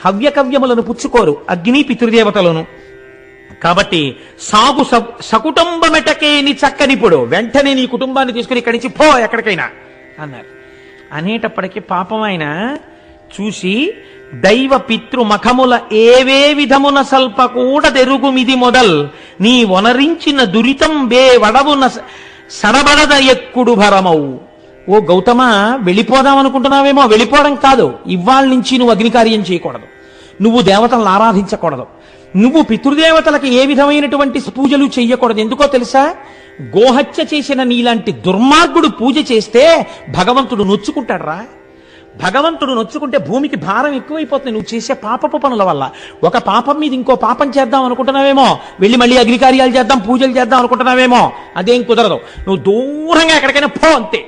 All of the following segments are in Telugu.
హవ్యకవ్యములను పుచ్చుకోరు అగ్ని పితృదేవతలను. కాబట్టి సాగు సకుటుంబమెటకేని చక్కనిప్పుడు వెంటనే నీ కుటుంబాన్ని తీసుకుని ఇక్కడి నుంచి పో ఎక్కడికైనా అన్నారు. అనేటప్పటికీ పాపం ఆయన చూసి దైవ పితృ మఖముల ఏవే విధమున సల్ప కూడా తెరుగుమిది మొదల్ నీ వనరించిన దురితం బే వడవున సడబడద ఎక్కుడు భరమవు. ఓ గౌతమ, వెళ్ళిపోదాం అనుకుంటున్నావేమో, వెళ్ళిపోవడం కాదు, ఇవాళ నుంచి నువ్వు అగ్నికార్యం చేయకూడదు, నువ్వు దేవతలను ఆరాధించకూడదు, నువ్వు పితృదేవతలకు ఏ విధమైనటువంటి పూజలు చెయ్యకూడదు. ఎందుకో తెలుసా? గోహత్య చేసిన నీలాంటి దుర్మార్గుడు పూజ చేస్తే భగవంతుడు నొచ్చుకుంటాడు రా. భగవంతుడు నొచ్చుకుంటే భూమికి భారం ఎక్కువైపోతుంది నువ్వు చేసే పాపపు పనుల వల్ల. ఒక పాపం మీద ఇంకో పాపం చేద్దాం అనుకుంటున్నావేమో, వెళ్ళి మళ్ళీ అగ్నికార్యాలు చేద్దాం పూజలు చేద్దాం అనుకుంటున్నావేమో, అదేం కుదరదు. నువ్వు దూరంగా ఎక్కడికైనా పో అంతే.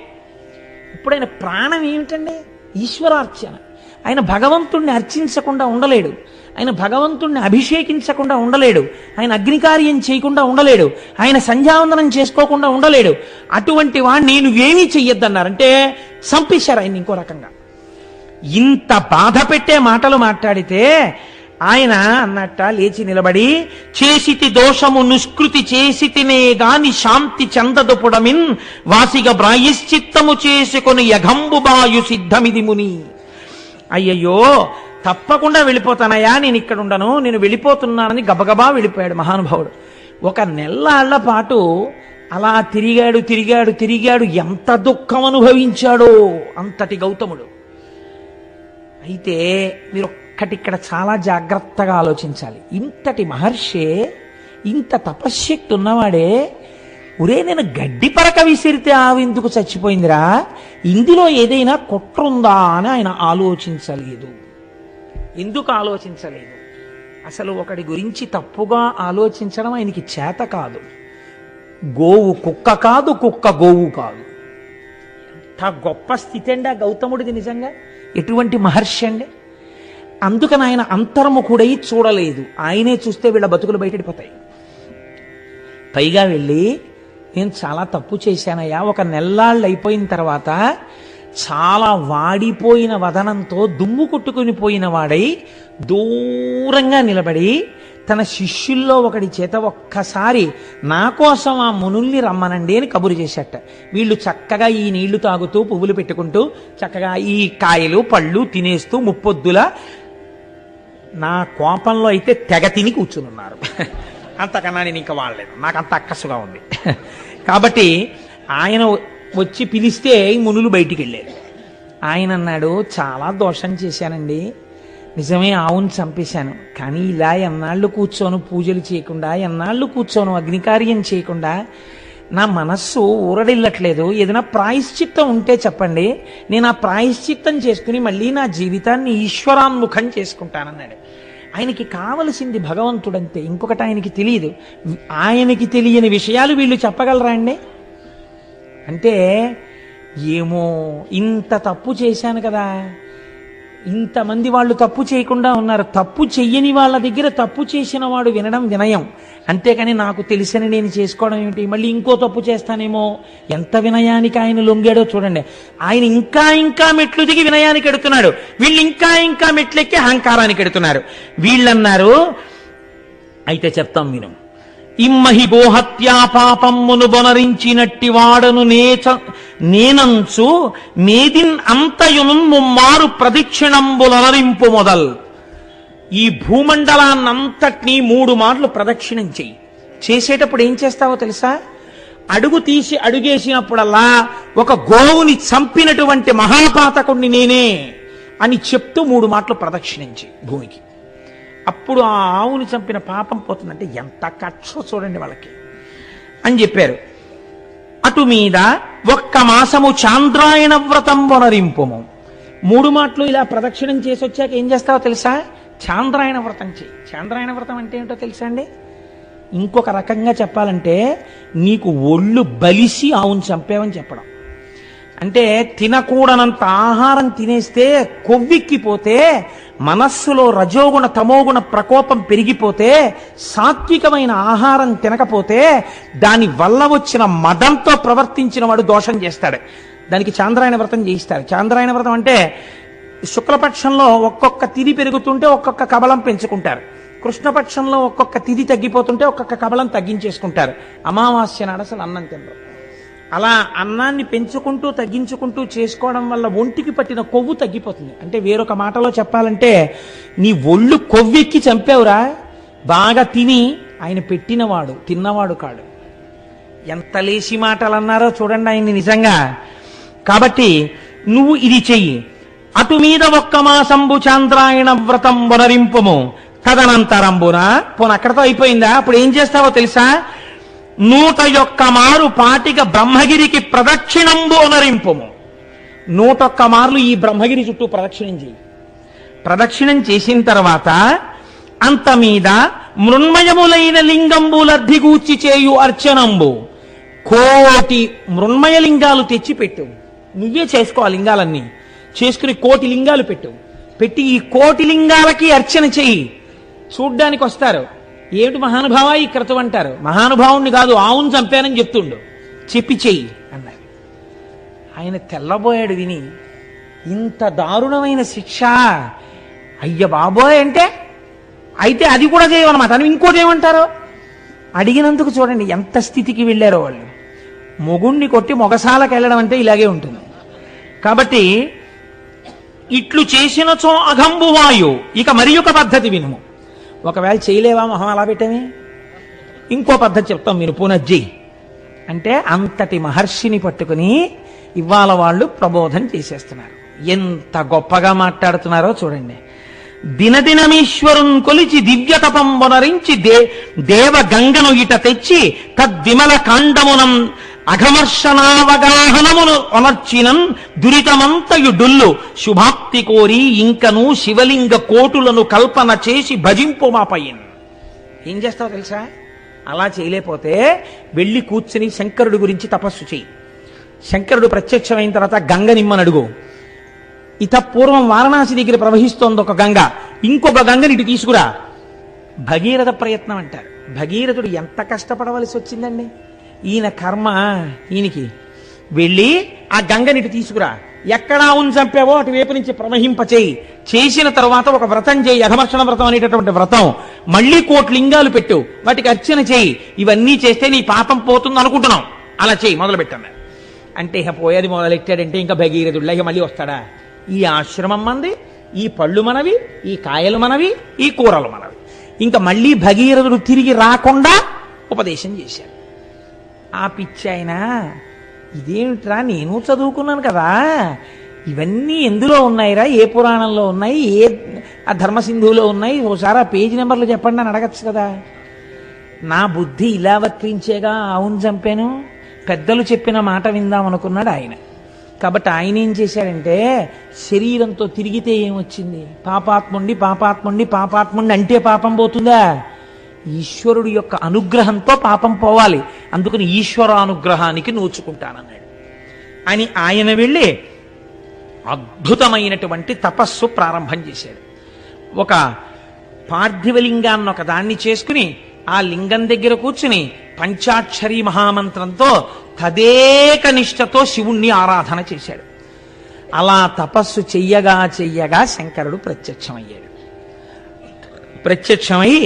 ఇప్పుడు ఆయన ప్రాణం ఏమిటండి? ఈశ్వరార్చన. ఆయన భగవంతుణ్ణి అర్చించకుండా ఉండలేడు, ఆయన భగవంతుణ్ణి అభిషేకించకుండా ఉండలేడు, ఆయన అగ్నికార్యం చేయకుండా ఉండలేడు, ఆయన సంధ్యావందనం చేసుకోకుండా ఉండలేడు. అటువంటి వాడిని నువ్వేమీ చెయ్యొద్దన్నారంటే చంపేశారు ఆయన ఇంకో రకంగా. ఇంత బాధ పెట్టే మాటలు మాట్లాడితే ఆయన అన్నట్ట లేచి నిలబడి, చేసితి దోషము నిష్కృతి చేసితినే గాని శాంతి చందదుపుడమిన్ వాసిగ ప్రాయశ్చిత్తము చేసుకొని యఘంబు బాయు సిద్ధమిది ముని. అయ్యయ్యో, తప్పకుండా వెళ్ళిపోతానయ్యా, నేను ఇక్కడ ఉండను, నేను వెళ్ళిపోతున్నానని గబగబా వెళ్ళిపోయాడు మహానుభావుడు. ఒక నెల్లాళ్ల పాటు అలా తిరిగాడు తిరిగాడు తిరిగాడు. ఎంత దుఃఖం అనుభవించాడో అంతటి గౌతముడు. అయితే మీరు ఒక్కటి ఇక్కడ చాలా జాగ్రత్తగా ఆలోచించాలి. ఇంతటి మహర్షే, ఇంత తపశ్శక్తి ఉన్నవాడే, ఒరే నేను గడ్డి పరక విసిరితే ఆవెందుకు చచ్చిపోయిందిరా, ఇందులో ఏదైనా కుట్రుందా అని ఆయన ఆలోచించలేదు. ఎందుకు ఆలోచించలేదు? అసలు ఒకడి గురించి తప్పుగా ఆలోచించడం ఆయనకి చేత కాదు. గోవు కుక్క కాదు, కుక్క గోవు కాదు. ఎంత గొప్ప స్థితి అండి ఆ గౌతముడిది నిజంగా. ఎటువంటి మహర్షి అండి. అందుకని ఆయన అంతర్ముఖుడై చూడలేదు. ఆయనే చూస్తే వీళ్ళ బతుకులు బయటడిపోతాయి. పైగా వెళ్ళి, నేను చాలా తప్పు చేశానయ్యా, ఒక నెల్లాళ్ళు అయిపోయిన తర్వాత చాలా వాడిపోయిన వదనంతో దుమ్ము కొట్టుకుని పోయిన వాడై దూరంగా నిలబడి తన శిష్యుల్లో ఒకడి చేత ఒక్కసారి నా కోసం ఆ మునుల్ని రమ్మనండి అని కబురు చేశాట. వీళ్ళు చక్కగా ఈ నీళ్లు తాగుతూ పువ్వులు పెట్టుకుంటూ చక్కగా ఈ కాయలు పళ్ళు తినేస్తూ ముప్పొద్దుల నా కోపంలో అయితే తెగ తిని కూర్చునున్నారు. అంతకన్నా నేను ఇంకా వాడలేదు, నాకు అంత అక్కసుగా ఉంది. కాబట్టి ఆయన వచ్చి పిలిస్తే ఈ మునులు బయటికి వెళ్ళారు. ఆయన అన్నాడు, చాలా దోషం చేశానండి, నిజమే, ఆవును చంపేశాను, కానీ ఇలా ఎన్నాళ్ళు కూర్చోను పూజలు చేయకుండా, ఎన్నాళ్ళు కూర్చోను అగ్నికార్యం చేయకుండా, నా మనస్సు ఊరడిల్లట్లేదు. ఏదైనా ప్రాయశ్చిత్తం ఉంటే చెప్పండి, నేను ఆ ప్రాయశ్చిత్తం చేసుకుని మళ్ళీ నా జీవితాన్ని ఈశ్వరాన్ముఖం చేసుకుంటానన్నాడు. ఆయనకి కావలసింది భగవంతుడంతే, ఇంకొకటి ఆయనకి తెలియదు. ఆయనకి తెలియని విషయాలు వీళ్ళు చెప్పగలరా అండి? అంటే ఏమో, ఇంత తప్పు చేశాను కదా, ఇంతమంది వాళ్ళు తప్పు చేయకుండా ఉన్నారు, తప్పు చెయ్యని వాళ్ళ దగ్గర తప్పు చేసిన వాడు వినడం వినయం, అంతేకాని నాకు తెలిసని నేను చేసుకోవడం ఏమిటి, మళ్ళీ ఇంకో తప్పు చేస్తానేమో. ఎంత వినయానికి ఆయన లొంగాడో చూడండి. ఆయన ఇంకా ఇంకా మెట్లు దిగి వినయానికి ఎడుతున్నాడు, వీళ్ళు ఇంకా ఇంకా మెట్లెక్కి అహంకారానికి ఎడుతున్నారు. వీళ్ళన్నారు, అయితే చెప్తాం విను. ఇమ్మహి గోహత్యా పాపమ్మును బొనరించినట్టి వాడను నేనంచు మేదిన్ అంతయును ముమ్మారు ప్రదక్షిణంబులనరింపు మొదల్. ఈ భూమండలాన్నంతటినీ 3 మార్లు ప్రదక్షిణం చెయ్యి. చేసేటప్పుడు ఏం చేస్తావో తెలుసా? అడుగు తీసి అడుగేసినప్పుడల్లా ఒక గోవుని చంపినటువంటి మహాపాతకుణ్ణి నేనే అని చెప్తూ 3 మార్లు ప్రదక్షిణం చెయ్యి భూమికి. అప్పుడు ఆ ఆవుని చంపిన పాపం పోతుందంటే ఎంత కక్ష చూడండి వాళ్ళకి అని చెప్పారు. అటు మీద ఒక్క మాసము చాంద్రాయణ వ్రతం వనరింపుము. 3 మాటలు ఇలా ప్రదక్షిణం చేసి వచ్చాక ఏం చేస్తావో తెలుసా? చాంద్రాయణ వ్రతం చేయి. చాంద్రాయణ వ్రతం అంటే ఏంటో తెలుసా అండి? ఇంకొక రకంగా చెప్పాలంటే నీకు ఒళ్ళు బలిసి ఆవును చంపేవని చెప్పడం. అంటే తినకూడనంత ఆహారం తినేస్తే కొవ్వెక్కిపోతే, మనస్సులో రజోగుణ తమోగుణ ప్రకోపం పెరిగిపోతే, సాత్వికమైన ఆహారం తినకపోతే దాని వల్ల వచ్చిన మదంతో ప్రవర్తించిన వాడు దోషం చేస్తాడు. దానికి చాంద్రాయణ వ్రతం చేయిస్తాడు. చాంద్రాయణ వ్రతం అంటే శుక్లపక్షంలో ఒక్కొక్క తిథి పెరుగుతుంటే ఒక్కొక్క కబలం పెంచుకుంటారు, కృష్ణపక్షంలో ఒక్కొక్క తిథి తగ్గిపోతుంటే ఒక్కొక్క కబలం తగ్గించేసుకుంటారు. అమావాస్య నాడు అసలు అన్నం తినరు. అలా అన్నాన్ని పెంచుకుంటూ తగ్గించుకుంటూ చేసుకోవడం వల్ల ఒంటికి పట్టిన కొవ్వు తగ్గిపోతుంది. అంటే వేరొక మాటలో చెప్పాలంటే నీ ఒళ్ళు కొవ్వెక్కి చంపావురా, బాగా తిని ఆయన పెట్టినవాడు తిన్నవాడు కాడు. ఎంత లేసి మాటలు అన్నారో చూడండి ఆయన్ని నిజంగా. కాబట్టి నువ్వు ఇది చెయ్యి. అటు మీద ఒక్క మాసంబు చాంద్రాయణ వ్రతం వనరింపుము తదనంతరంబున. పోను అక్కడతో అయిపోయిందా? అప్పుడు ఏం చేస్తావో తెలుసా? 101 మారు పాటిగా బ్రహ్మగిరికి ప్రదక్షిణంబు అనరింపుము. 101 మార్లు ఈ బ్రహ్మగిరి చుట్టూ ప్రదక్షిణం చేయి. ప్రదక్షిణం చేసిన తర్వాత అంత మీద మృన్మయములైన లింగంబులర్ధిగూర్చి చేయు అర్చనంబు 1,000,000 మృన్మయ లింగాలు తెచ్చిపెట్టు. నువ్వే చేసుకో ఆ లింగాలన్నీ. చేసుకుని 1,000,000 లింగాలు పెట్టి ఈ 1,000,000 లింగాలకి అర్చన చెయ్యి. చూడ్డానికి వస్తారు, ఏమిటి మహానుభావ ఈ క్రతువు అంటారు. మహానుభావుణ్ణి కాదు, ఆవును చంపానని చెప్తుండు, చెప్పి చెయ్యి అన్నారు. ఆయన తెల్లబోయాడు విని. ఇంత దారుణమైన శిక్ష, అయ్య బాబోయ్ అంటే అయితే అది కూడా చేయమన్నమాట. అని ఇంకోటి ఏమంటారు అడిగినందుకు చూడండి ఎంత స్థితికి వెళ్ళారో వాళ్ళు. మొగుణ్ణి కొట్టి మొగసాలకు వెళ్ళడం అంటే ఇలాగే ఉంటుంది. కాబట్టి ఇట్లు చేసినచో అఘంబువాయు. ఇక మరి ఒక పద్ధతి వినుము. ఒకవేళ చేయలేవా మొహం అలా పెట్టమే, ఇంకో పద్ధతి చెప్తాం మీరు పునజ్జి అంటే అంతటి మహర్షిని పట్టుకుని ఇవాళ వాళ్ళు ప్రబోధం చేసేస్తున్నారు. ఎంత గొప్పగా మాట్లాడుతున్నారో చూడండి. దినదినమీశ్వరున్ కొలిచి దివ్య తపం వనరించి దేవ గంగను ఇట తెచ్చి తద్విమల కాండమునం అఘమర్షణావగాహనమును ఒనర్చినం దురితమంతయు డుల్లు శుభాప్తి కోరి ఇంకను శివలింగ కోటులను కల్పన చేసి భజింపు మాపయ్యన్. ఏం చేస్తావు తెలుసా? అలా చేయలేకపోతే వెళ్ళి కూర్చుని శంకరుడి గురించి తపస్సు చెయ్యి. శంకరుడు ప్రత్యక్షమైన తర్వాత గంగ నిమ్మని అడుగు. ఇత పూర్వం వారణాసి దగ్గర ప్రవహిస్తోంది ఒక గంగ, ఇంకొక గంగని ఇటు తీసుకురా. భగీరథ ప్రయత్నం అంటారు. భగీరథుడు ఎంత కష్టపడవలసి వచ్చిందండి. ఈయన కర్మ ఈయనకి. వెళ్ళి ఆ గంగనిటి తీసుకురా. ఎక్కడా చంపావో అటువైపు నుంచి ప్రవహింపచేయి. చేసిన తర్వాత ఒక వ్రతం చేయి, అఘమర్షణ వ్రతం అనేటటువంటి వ్రతం. మళ్ళీ 1,000,000 లింగాలు పెట్టు, వాటికి అర్చన చేయి. ఇవన్నీ చేస్తే నీ పాపం పోతుంది అనుకుంటున్నాం, అలా చేయి మొదలు పెట్టాను అంటే ఇక పోయేది మొదలెట్టాడంటే ఇంకా భగీరథుడిలా ఇక మళ్ళీ వస్తాడా? ఈ ఆశ్రమం మనది, ఈ పళ్ళు మనవి, ఈ కాయలు మనవి, ఈ కూరలు మనవి. ఇంకా మళ్ళీ భగీరథుడు తిరిగి రాకుండా ఉపదేశం చేశాడు. ఆ పిచ్చి ఆయన ఇదేమిట్రా, నేను చదువుకున్నాను కదా, ఇవన్నీ ఎందులో ఉన్నాయిరా, ఏ పురాణంలో ఉన్నాయి, ఏ ఆ ధర్మసింధువులో ఉన్నాయి, ఓసారి ఆ పేజీ నెంబర్లు చెప్పండి అని అడగచ్చు కదా. నా బుద్ధి ఇలా వర్తించేగా అవును చంపాను, పెద్దలు చెప్పిన మాట విందాం అనుకున్నాడు ఆయన. కాబట్టి ఆయన ఏం చేశాడంటే శరీరంతో తిరిగితే ఏమొచ్చింది? పాపాత్ముండి పాపాత్ముండి పాపాత్ముండి అంటే పాపం పోతుందా? ఈశ్వరుడు యొక్క అనుగ్రహంతో పాపం పోవాలి. అందుకని ఈశ్వరానుగ్రహానికి నోచుకుంటానన్నాడు అని ఆయన వెళ్ళి అద్భుతమైనటువంటి తపస్సు ప్రారంభం చేశాడు. ఒక పార్థివలింగాన్ని ఒక దాన్ని చేసుకుని ఆ లింగం దగ్గర కూర్చుని పంచాక్షరి మహామంత్రంతో తదేక నిష్ఠతో శివుణ్ణి ఆరాధన చేశాడు. అలా తపస్సు చెయ్యగా శంకరుడు ప్రత్యక్షమయ్యాడు. ప్రత్యక్షమై,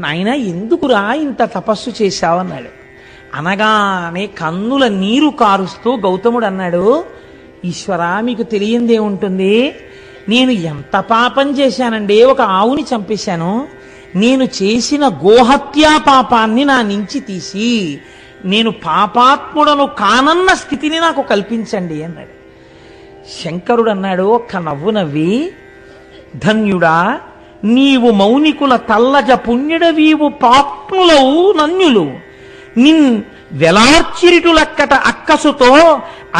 నాయన ఎందుకురా ఇంత తపస్సు చేశావన్నాడు. అనగానే కన్నుల నీరు కారుస్తూ గౌతముడు అన్నాడు, ఈశ్వరా మీకు తెలియందేముంటుంది, నేను ఎంత పాపం చేశానండి, ఒక ఆవుని చంపేశాను. నేను చేసిన గోహత్యా పాపాన్ని నా నుంచి తీసి నేను పాపాత్ముడను కానన్న స్థితిని నాకు కల్పించండి అన్నాడు. శంకరుడు అన్నాడు ఒక్క నవ్వు నవ్వి, ధన్యుడా నీవు మౌనికుల తల్లజ పుణ్యుడవీవు పాప్నులవు నన్యులు నిన్ వెలార్చిరిటులక్కట అక్కసుతో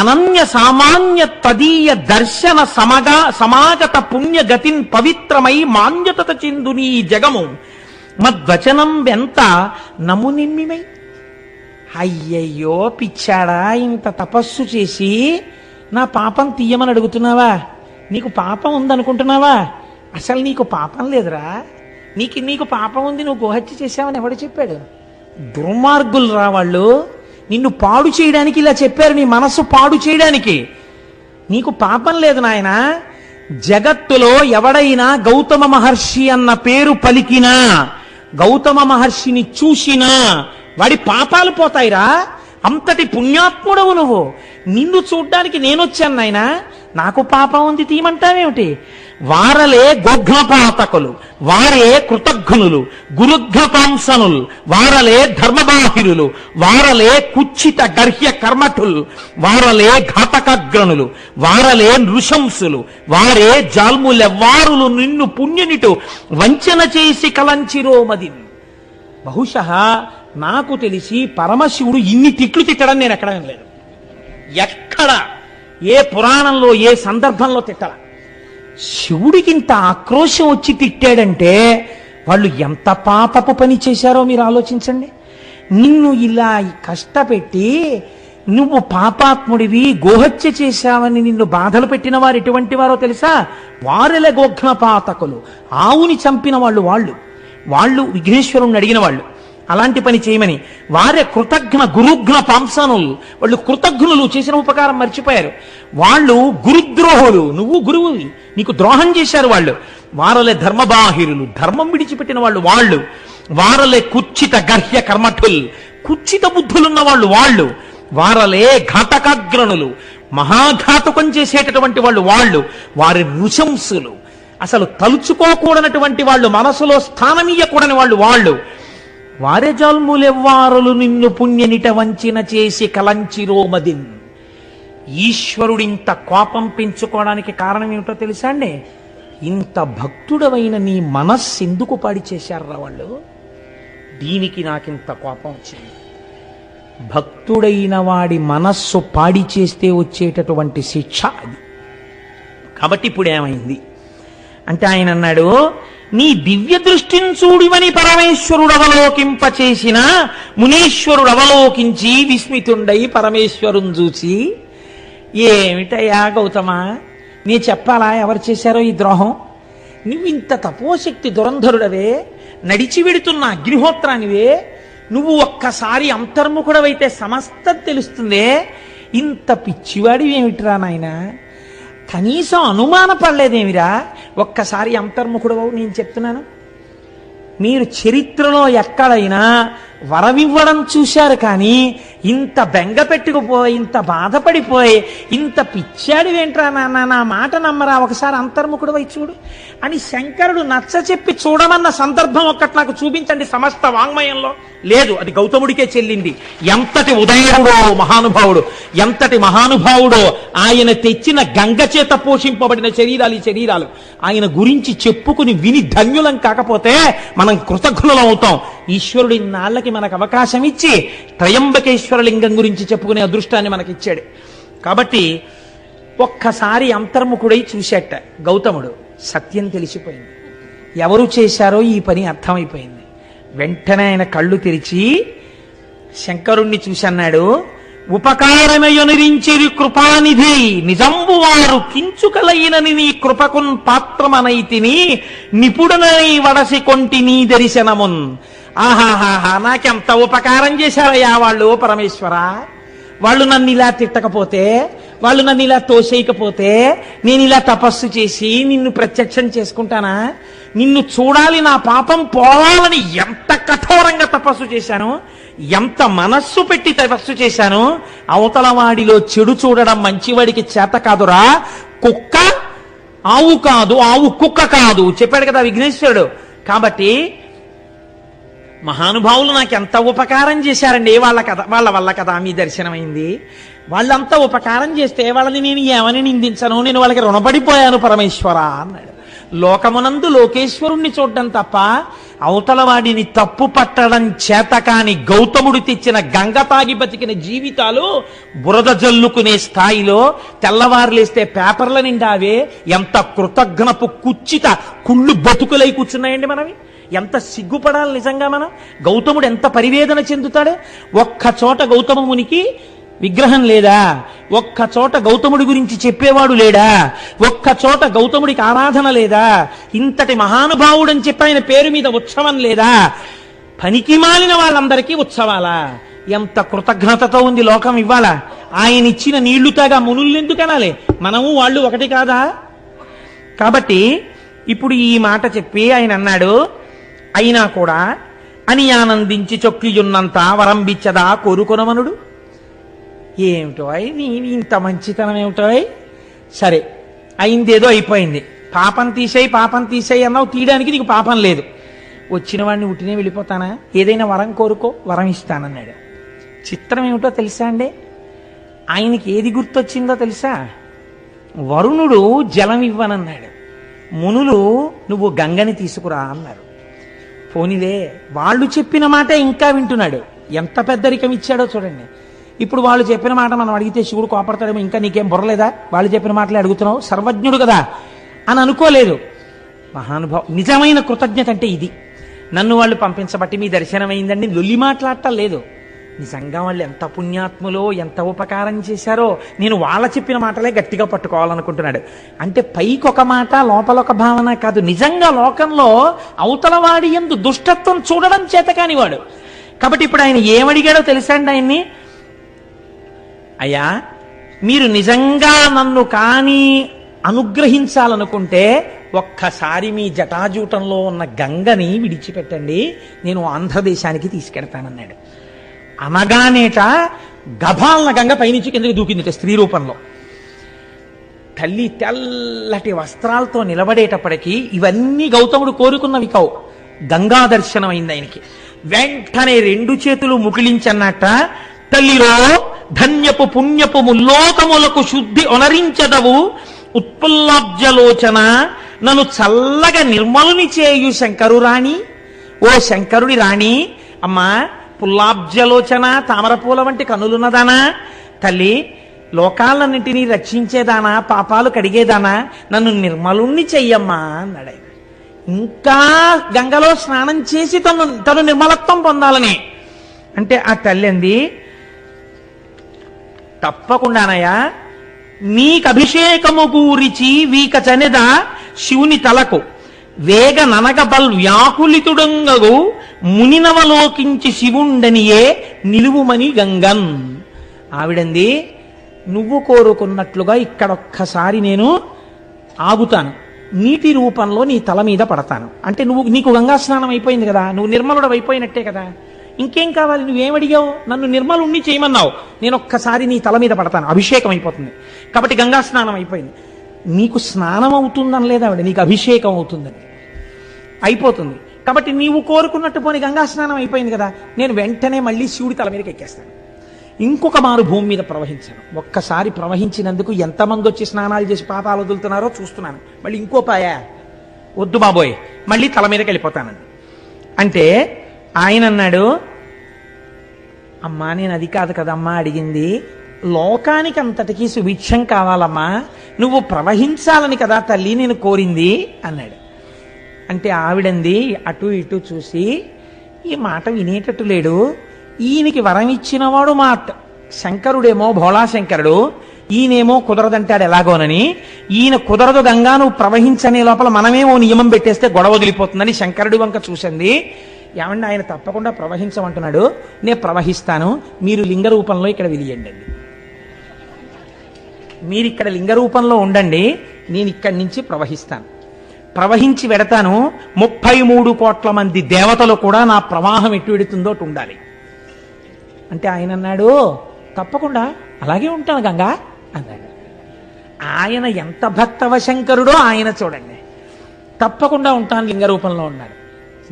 అనన్య సామాన్య తదీయ దర్శన సమాగత పుణ్యగతిన్ పవిత్రమై మాంజతత చెందు నీ జగము మద్వచనం వెంత నమునిమ్మిమై. అయ్యయ్యో పిచ్చాడా, ఇంత తపస్సు చేసి నా పాపం తీయమని అడుగుతున్నావా? నీకు పాపం ఉందనుకుంటున్నావా? అసలు నీకు పాపం లేదురా. నీకు పాపం ఉంది, నువ్వు గోహత్య చేశావని ఎవడు చెప్పాడు? దుర్మార్గులు రా వాళ్ళు. నిన్ను పాడు చేయడానికి ఇలా చెప్పారు, నీ మనస్సు పాడు చేయడానికి. నీకు పాపం లేదు నాయన. జగత్తులో ఎవడైనా గౌతమ మహర్షి అన్న పేరు పలికినా, గౌతమ మహర్షిని చూసినా వాడి పాపాలు పోతాయిరా. అంతటి పుణ్యాత్ముడవు నువ్వు. నిన్ను చూడ్డానికి నేనొచ్చాను నాయనా, నాకు పాపం ఉంది తీయమంటావేమిటి? వారలే గోఘ్నపాతకులు, వారే కృతఘ్నులు, గురుఘ్నపాంసనులు, వారలే ధర్మబాహిరులు, వారలే కుచ్చిత గర్హ్య కర్మఠులు, వారలే ఘాతకగ్రణులు, వారలే నృశంసులు, వారే జాల్ములెవ్వారులు నిన్ను పుణ్యనిటు వంచన చేసి కలంచిరోమది. బహుశః నాకు తెలిసి పరమశివుడు ఇన్ని తిట్లు తిట్టడం నేను ఎక్కడ వినలేదు. ఎక్కడ ఏ పురాణంలో ఏ సందర్భంలో తిట్టల. శివుడికింత ఆక్రోశం వచ్చి తిట్టాడంటే వాళ్ళు ఎంత పాపపు పని చేశారో మీరు ఆలోచించండి. నిన్ను ఇలా కష్టపెట్టి నువ్వు పాపాత్ముడివి, గోహత్య చేశావని నిన్ను బాధలు పెట్టిన వారు ఎటువంటి వారో తెలుసా? వారెల గోఘ్నపాతకులు, ఆవుని చంపిన వాళ్ళు విఘ్నేశ్వరుణ్ణి అడిగిన వాళ్ళు. అలాంటి పని చేయమని వారే కృతజ్ఞ గురుఘ్న పాంసనులు, వాళ్ళు కృతజ్ఞులు, చేసిన ఉపకారం మర్చిపోయారు. వాళ్ళు గురుద్రోహులు, నువ్వు గురువువి, నీకు ద్రోహం చేశారు వాళ్ళు. వారలే ధర్మబాహిరులు, ధర్మం విడిచిపెట్టిన వాళ్ళు. వారలే కుచ్చిత గర్హ్య కర్మఠుల్, కుచ్చిత బుద్ధులున్న వాళ్ళు. వారలే ఘాతకాగ్రణులు, మహాఘాతకం చేసేటటువంటి వాళ్ళు. వారి నృశంసులు, అసలు తలుచుకోకూడనటువంటి వాళ్ళు, మనసులో స్థానమీయకూడని వాళ్ళు. వారే జల్ములెవ్వారులు నిన్ను పుణ్యనిట వంచిన చేసి కలంచిరోమదిన్. ఈశ్వరుడింత కోపం పెంచుకోవడానికి కారణం ఏమిటో తెలుసా అండి? ఇంత భక్తుడవైన నీ మనస్సు ఎందుకు పాడి చేశారా వాళ్ళు? దీనికి నాకింత కోపం వచ్చింది. భక్తుడైన వాడి మనస్సు పాడి చేస్తే వచ్చేటటువంటి శిక్ష అది. కాబట్టి ఇప్పుడు ఏమైంది అంటే ఆయన అన్నాడు, నీ దివ్య దృష్టిని చూడివని పరమేశ్వరుడు అవలోకింపచేసిన మునీశ్వరుడు అవలోకించి విస్మితుండై పరమేశ్వరుని చూచి, ఏమిటయ్యా గౌతమా, నీ చెప్పాలా ఎవరు చేశారో ఈ ద్రోహం? నువ్వు ఇంత తపోశక్తి దురంధరుడవే, నడిచి వెడుతున్న అగ్నిహోత్రానివే, నువ్వు ఒక్కసారి అంతర్ముఖుడవైతే సమస్తం తెలుస్తుందే, ఇంత పిచ్చివాడి ఏమిటిరా నాయనా, కనీసం అనుమాన పడలేదేమిరా? ఒక్కసారి అంతర్ముఖుడవు. నేను చెప్తున్నాను, మీరు చరిత్రలో ఎక్కడైనా వరమివ్వడం చూశారు, కానీ ఇంత బెంగ పెట్టుకుపోయి, ఇంత బాధపడిపోయి, ఇంత పిచ్చాడివేంట్రా నాన్న, నా మాట నమ్మరా, ఒకసారి అంతర్ముఖుడు అయి చూడు అని శంకరుడు నచ్చ చెప్పి చూడమన్న సందర్భం ఒక్కటి నాకు చూపించండి సమస్త వాంగ్మయంలో. లేదు, అది గౌతముడికే చెల్లింది. ఎంతటి ఉదయుడో మహానుభావుడు, ఎంతటి మహానుభావుడో! ఆయన తెచ్చిన గంగ చేత పోషింపబడిన శరీరాలు ఈ శరీరాలు. ఆయన గురించి చెప్పుకుని విని ధన్యులం కాకపోతే మనం కృతజ్ఞులం అవుతాం. ఈశ్వరుడి నాళ్ళకి మనకు అవకాశం ఇచ్చి త్రయంబకేశ్వర లింగం గురించి చెప్పుకునే అదృష్టాన్ని మనకిచ్చాడు. కాబట్టి ఒక్కసారి అంతర్ముఖుడై చూశాట గౌతముడు. సత్యం తెలిసిపోయింది, ఎవరు చేశారో ఈ పని అర్థమైపోయింది. వెంటనే ఆయన కళ్ళు తెరిచి శంకరుణ్ణి చూసి అన్నాడు, ఉపకారమయునిరించిరి కృపానిధి నిజంబు వారు కించుకలైనని నీ కృపకున్ పాత్రమనైతిని నిపుణనై వడసి కొంటి నీ దర్శనమున్. ఆహాహాహా, నాకెంత ఉపకారం చేశారయ్యా వాళ్ళు పరమేశ్వర. వాళ్ళు నన్ను ఇలా తిట్టకపోతే, వాళ్ళు నన్ను ఇలా తోసేయకపోతే, నేను ఇలా తపస్సు చేసి నిన్ను ప్రత్యక్షం చేసుకుంటానా? నిన్ను చూడాలి, నా పాపం పోవాలని ఎంత కఠోరంగా తపస్సు చేశాను, ఎంత మనస్సు పెట్టి తపస్సు చేశాను. అవతల వాడిలో చెడు చూడడం మంచివాడికి చేత కాదురా. కుక్క ఆవు కాదు, ఆవు కుక్క కాదు చెప్పాడు కదా విఘ్నేశ్వరుడు. కాబట్టి మహానుభావులు నాకు ఎంత ఉపకారం చేశారండి, వాళ్ళ వల్ల కదా మీ దర్శనమైంది. వాళ్ళంతా ఉపకారం చేస్తే వాళ్ళని నేను ఏమని నిందించను, నేను వాళ్ళకి రుణపడిపోయాను పరమేశ్వర అన్నాడు. లోకమునందు లోకేశ్వరుణ్ణి చూడడం తప్ప అవతల వాడిని తప్పు పట్టడం చేత కాని గౌతముడు తెచ్చిన గంగ తాగి బతికిన జీవితాలు బురద జల్లుకునే స్థాయిలో తెల్లవారులేస్తే పేపర్ల నిండావే. ఎంత కృతజ్ఞపు కుచ్చిత కుళ్ళు బతుకులై కూర్చున్నాయండి మనవి. ఎంత సిగ్గుపడాలి నిజంగా మనం. గౌతముడు ఎంత పరివేదన చెందుతాడు. ఒక్క చోట గౌతమ మునికి విగ్రహం లేదా? ఒక్క చోట గౌతముడి గురించి చెప్పేవాడు లేడా? ఒక్క చోట గౌతముడికి ఆరాధన లేదా? ఇంతటి మహానుభావుడని చెప్పి ఆయన పేరు మీద ఉత్సవం లేదా? పనికి మాలిన వాళ్ళందరికీ ఉత్సవాలా? ఎంత కృతజ్ఞతతో ఉంది లోకం ఇవ్వాలా? ఆయన ఇచ్చిన నీళ్లు తాగా మునుల్ని ఎందుకు అనాలి? మనము వాళ్ళు ఒకటి కాదా? కాబట్టి ఇప్పుడు ఈ మాట చెప్పి ఆయన అన్నాడు, అయినా కూడా అని ఆనందించి చొక్కియున్నంత వరంబిచ్చదా కోరుకొనమనుడు. ఏమిటో నీ ఇంత మంచితనం ఏమిటో. సరే అయిందేదో అయిపోయింది, పాపం తీసేయి అన్నావు, తీయడానికి నీకు పాపం లేదు. వచ్చిన వాడిని ఉట్టినే వెళ్ళిపోతానా? ఏదైనా వరం కోరుకో, వరం ఇస్తానన్నాడు. చిత్రం ఏమిటో తెలుసా అండి, ఆయనకి ఏది గుర్తొచ్చిందో తెలుసా? వరుణుడు జలం ఇవ్వనన్నాడు, మునులు నువ్వు గంగని తీసుకురా అన్నారు. పోనీలే, వాళ్ళు చెప్పిన మాట ఇంకా వింటున్నాడు. ఎంత పెద్దరికం ఇచ్చాడో చూడండి. ఇప్పుడు వాళ్ళు చెప్పిన మాట మనం అడిగితే శివుడు కోపడతాడేమో, ఇంకా నీకేం బుర్రలేదా, వాళ్ళు చెప్పిన మాటలే అడుగుతున్నావు, సర్వజ్ఞుడు కదా అని అనుకోలేదు. మహానుభావం, నిజమైన కృతజ్ఞత అంటే ఇది. నన్ను వాళ్ళు పంపించబట్టి మీ దర్శనం అయిందండి లొల్లి మాట్లాడటం లేదు. నిజంగా వాళ్ళు ఎంత పుణ్యాత్ములో, ఎంత ఉపకారం చేశారో, నేను వాళ్ళ చెప్పిన మాటలే గట్టిగా పట్టుకోవాలనుకుంటున్నాడు. అంటే పైకి ఒక మాట, లోపల ఒక భావన కాదు. నిజంగా లోకంలో అవతలవాడి యందు దుష్టత్వం చూడడం చేత కానివాడు. కాబట్టి ఇప్పుడు ఆయన ఏమడిగాడో తెలుసా అండి ఆయన్ని? అయ్యా, మీరు నిజంగా నన్ను కానీ అనుగ్రహించాలనుకుంటే ఒక్కసారి మీ జటాజూటంలో ఉన్న గంగని విడిచిపెట్టండి, నేను ఆంధ్రదేశానికి తీసుకెడతానన్నాడు. అనగానేట గభాలన గంగ పైనుంచి కిందకి దూకిందిట స్త్రీ రూపంలో. తల్లి తెల్లటి వస్త్రాలతో నిలబడేటప్పటికీ ఇవన్నీ గౌతముడు కోరుకున్నవి కావు. గంగా దర్శనం అయింది ఆయనకి. వెంటనే రెండు చేతులు ముకిలించన్నట్ట, తల్లిలో ధన్యపు పుణ్యపు ముల్లోకములకు శుద్ధి ఒనరించదవు ఉత్పుల్లాబ్జలోచన, నన్ను చల్లగా నిర్మలుని చేయు శంకరు రాణి, ఓ శంకరుడి రాణి. అమ్మా, పుల్లాబ్జలోచన, తామరపూల వంటి కనులున్నదానా, తల్లి లోకాలన్నింటినీ రక్షించేదానా, పాపాలు కడిగేదానా, నన్ను నిర్మలుణ్ణి చెయ్యమ్మా అన్నాడు ఆయన. ఇంకా గంగలో స్నానం చేసి తను నిర్మలత్వం పొందాలని. అంటే ఆ తల్లి అంది, తప్పకుండానయ్యా, నీకు అభిషేకము గూరిచి వీక చనెద శివుని తలకు వేగ ననగ బల్ వ్యాకులితుడంగగు మునినవలోకించి శివుండనియే నిలువుమని గంగన్. ఆవిడంది, నువ్వు కోరుకున్నట్లుగా ఇక్కడొక్కసారి నేను ఆగుతాను, నీటి రూపంలో నీ తల మీద పడతాను. అంటే నీకు గంగా స్నానం అయిపోయింది కదా, నువ్వు నిర్మలుడు అయిపోయినట్టే కదా, ఇంకేం కావాలి? నువ్వేమడిగావు? నన్ను నిర్మలుణ్ణి చేయమన్నావు, నేను ఒక్కసారి నీ తల మీద పడతాను, అభిషేకం అయిపోతుంది. కాబట్టి గంగా స్నానం అయిపోయింది. నీకు స్నానం అవుతుందని లేదా ఆవిడ, నీకు అభిషేకం అవుతుందని అయిపోతుంది. కాబట్టి నీవు కోరుకున్నట్టు పోని గంగా స్నానం అయిపోయింది కదా, నేను వెంటనే మళ్ళీ శివుడి తల మీదకి ఎక్కేస్తాను, ఇంకొక మారు భూమి మీద ప్రవహించాను. ఒక్కసారి ప్రవహించినందుకు ఎంతమంది వచ్చి స్నానాలు చేసి పాపాలు వదులుతున్నారో చూస్తున్నాను. మళ్ళీ ఇంకో పాయా, వద్దు బాబోయ్, మళ్ళీ తల మీదకి వెళ్ళిపోతానండి. అంటే ఆయన అన్నాడు, అమ్మా నేను అది కాదు కదమ్మా అడిగింది, లోకానికి అంతటికీ సుభిక్షం కావాలమ్మా, నువ్వు ప్రవహించాలని కదా తల్లి నేను కోరింది అన్నాడు. అంటే ఆవిడంది అటు ఇటు చూసి, ఈ మాట వినేటట్టు లేడు, ఈయనకి వరం ఇచ్చినవాడు మా శంకరుడేమో భోళాశంకరుడు, ఈయనేమో కుదరదంటాడు ఎలాగోనని, ఈయన కుదరదు గంగా నువ్వు ప్రవహించనే లోపల మనమేమో నియమం పెట్టేస్తే గొడవ వదిలిపోతుందని శంకరుడి వంక చూసింది. ఏమండి, ఆయన తప్పకుండా ప్రవహించమంటున్నాడు, నేను ప్రవహిస్తాను, మీరు లింగ రూపంలో ఇక్కడ వెలియండి, మీరు ఇక్కడ లింగ రూపంలో ఉండండి, నేను ఇక్కడి నుంచి ప్రవహిస్తాను, ప్రవహించి వెడతాను. 33 కోట్ల మంది దేవతలు కూడా నా ప్రవాహం ఎటు వెడుతుందో అటు ఉండాలి. అంటే ఆయన అన్నాడు, తప్పకుండా అలాగే ఉంటాను గంగా అన్నాడు. ఆయన ఎంత భక్తవశంకరుడో ఆయన చూడండి, తప్పకుండా ఉంటాను లింగ రూపంలో ఉన్నాడు.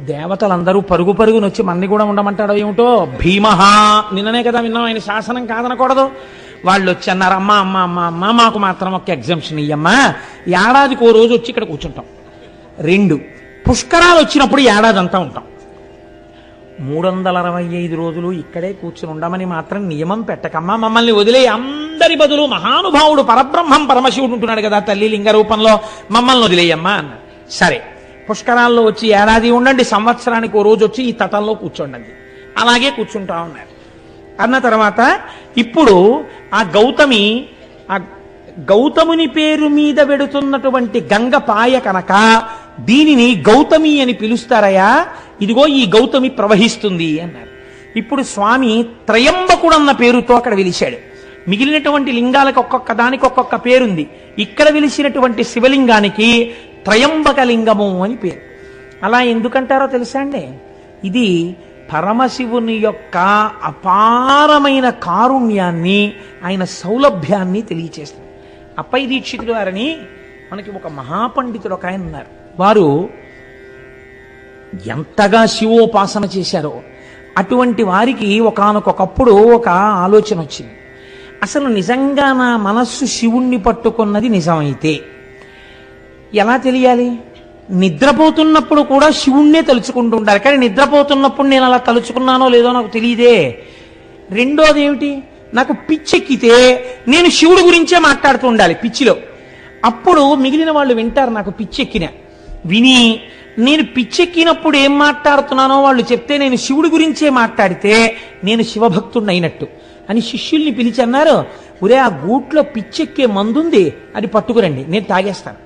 దేవతలందరూ పరుగు పరుగునొచ్చి మన్ని కూడా ఉండమంటాడో ఏమిటో. భీమహా, నిన్ననే కదా విన్నాం, ఆయన శాసనం కాదనకూడదు. వాళ్ళు వచ్చి అన్నారు, అమ్మ అమ్మ అమ్మ అమ్మ మాకు మాత్రం ఒక ఎగ్జంప్షన్ ఇయ్యమ్మా, ఏడాదికి ఓ రోజు వచ్చి ఇక్కడ కూర్చుంటాం. 2 పుష్కరాలు వచ్చినప్పుడు ఏడాది అంతా ఉంటాం. 365 రోజులు ఇక్కడే కూర్చుని ఉండమని మాత్రం నియమం పెట్టకమ్మా, మమ్మల్ని వదిలే, అందరి బదులు మహానుభావుడు పరబ్రహ్మం పరమశివుడు ఉంటున్నాడు కదా తల్లి లింగ రూపంలో, మమ్మల్ని వదిలేయమ్మా అన్నారు. సరే, పుష్కరాల్లో వచ్చి ఏడాది ఉండండి, సంవత్సరానికి ఓ రోజు వచ్చి ఈ తటంలో కూర్చోండి, అలాగే కూర్చుంటా ఉన్నారు. అన్న తర్వాత ఇప్పుడు ఆ గౌతముని పేరు మీద వెడుతున్నటువంటి గంగ పాయ కనుక దీనిని గౌతమి అని పిలుస్తారయ్యా, ఇదిగో ఈ గౌతమి ప్రవహిస్తుంది అన్నారు. ఇప్పుడు స్వామి త్రయంబకుడన్న పేరుతో అక్కడ వెలిశాడు. మిగిలినటువంటి లింగాలకు ఒక్కొక్క దానికి ఒక్కొక్క పేరుంది. ఇక్కడ వెలిసినటువంటి శివలింగానికి త్రయంబక లింగము అని పేరు. అలా ఎందుకంటారో తెలుసా అండి? ఇది పరమశివుని యొక్క అపారమైన కారుణ్యాన్ని, ఆయన సౌలభ్యాన్ని తెలియచేస్తుంది. అప్పై దీక్షితులు వారని మనకి ఒక మహాపండితుడు ఒక ఆయన ఉన్నారు. వారు ఎంతగా శివోపాసన చేశారో అటువంటి వారికి ఒకానొకప్పుడు ఒక ఆలోచన వచ్చింది. అసలు నిజంగా నా మనస్సు శివుణ్ణి పట్టుకున్నది నిజమైతే ఎలా తెలియాలి? నిద్రపోతున్నప్పుడు కూడా శివుణ్ణే తలుచుకుంటూ ఉండాలి, కానీ నిద్రపోతున్నప్పుడు నేను అలా తలుచుకున్నానో లేదో నాకు తెలియదే. రెండోది ఏమిటి? నాకు పిచ్చెక్కితే నేను శివుడి గురించే మాట్లాడుతూ ఉండాలి పిచ్చిలో. అప్పుడు మిగిలిన వాళ్ళు వింటారు నాకు పిచ్చెక్కిన. విని నేను పిచ్చెక్కినప్పుడు ఏం మాట్లాడుతున్నానో వాళ్ళు చెప్తే నేను శివుడి గురించే మాట్లాడితే నేను శివభక్తుడిని అయినట్టు అని శిష్యుల్ని పిలిచి అన్నారు, ఒరే ఆ గూట్లో పిచ్చెక్కే మందుంది, అది పట్టుకురండి, నేను తాగేస్తాను.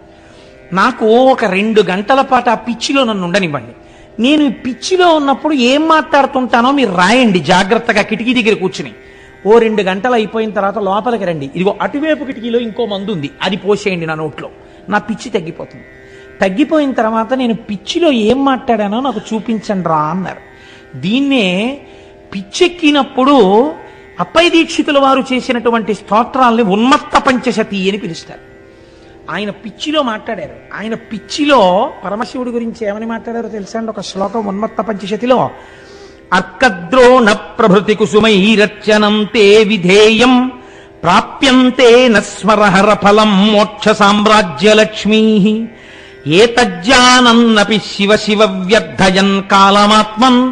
నాకు ఒక 2 గంటల పాటు ఆ పిచ్చిలో నన్ను ఉండనివ్వండి. నేను పిచ్చిలో ఉన్నప్పుడు ఏం మాట్లాడుతుంటానో మీరు రాయండి జాగ్రత్తగా కిటికీ దగ్గర కూర్చుని. ఓ 2 గంటలు అయిపోయిన తర్వాత లోపలికి రండి, ఇదిగో అటువైపు కిటికీలో ఇంకో మందు ఉంది, అది పోసేయండి నా నోట్లో, నా పిచ్చి తగ్గిపోతుంది. తగ్గిపోయిన తర్వాత నేను పిచ్చిలో ఏం మాట్లాడానో నాకు చూపించండి రా అన్నారు. దీన్నే పిచ్చెక్కినప్పుడు అప్పై దీక్షితుల వారు చేసినటువంటి స్తోత్రాల్ని ఉన్మత్త పంచశతి అని పిలుస్తారు. ఆయన పిచ్చిలో మాట్లాడారు. ఆయన పిచ్చిలో పరమశివుడి గురించి ఏమని మాట్లాడారో తెలుసా అండి? ఒక శ్లోకం ఉన్మత్త పంచశతిలో, అర్కద్రోణ ప్రభృతి కుసుమైరచనం తే విధేయం ప్రాప్యంతే నస్మరహర ఫలం మోక్ష సామ్రాజ్యలక్ష్మీ ఏతజ్జానన్నపి శివ శివ వ్యర్థయన్ కాలమాత్మన్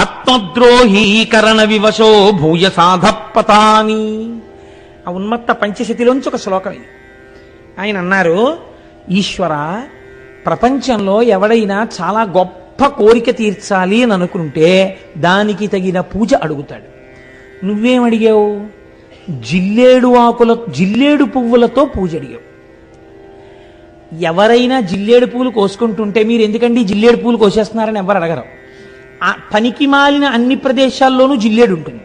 ఆత్మద్రోహీకరణ వివశో భూయ సాధపతాని. ఆ ఉన్మత్త పంచశతిలోంచి ఒక శ్లోకం ఇది. ఆయన అన్నారు, ఈశ్వర, ప్రపంచంలో ఎవడైనా చాలా గొప్ప కోరిక తీర్చాలి అని అనుకుంటే దానికి తగిన పూజ అడుగుతాడు. నువ్వేమడిగావు? జిల్లేడు పువ్వులతో పూజ అడిగావు. ఎవరైనా జిల్లేడు పూలు కోసుకుంటుంటే మీరు ఎందుకండి జిల్లేడు పూలు కోసేస్తున్నారని ఎవరు అడగరు. ఆ పనికి మాలిన అన్ని ప్రదేశాల్లోనూ జిల్లేడు ఉంటుంది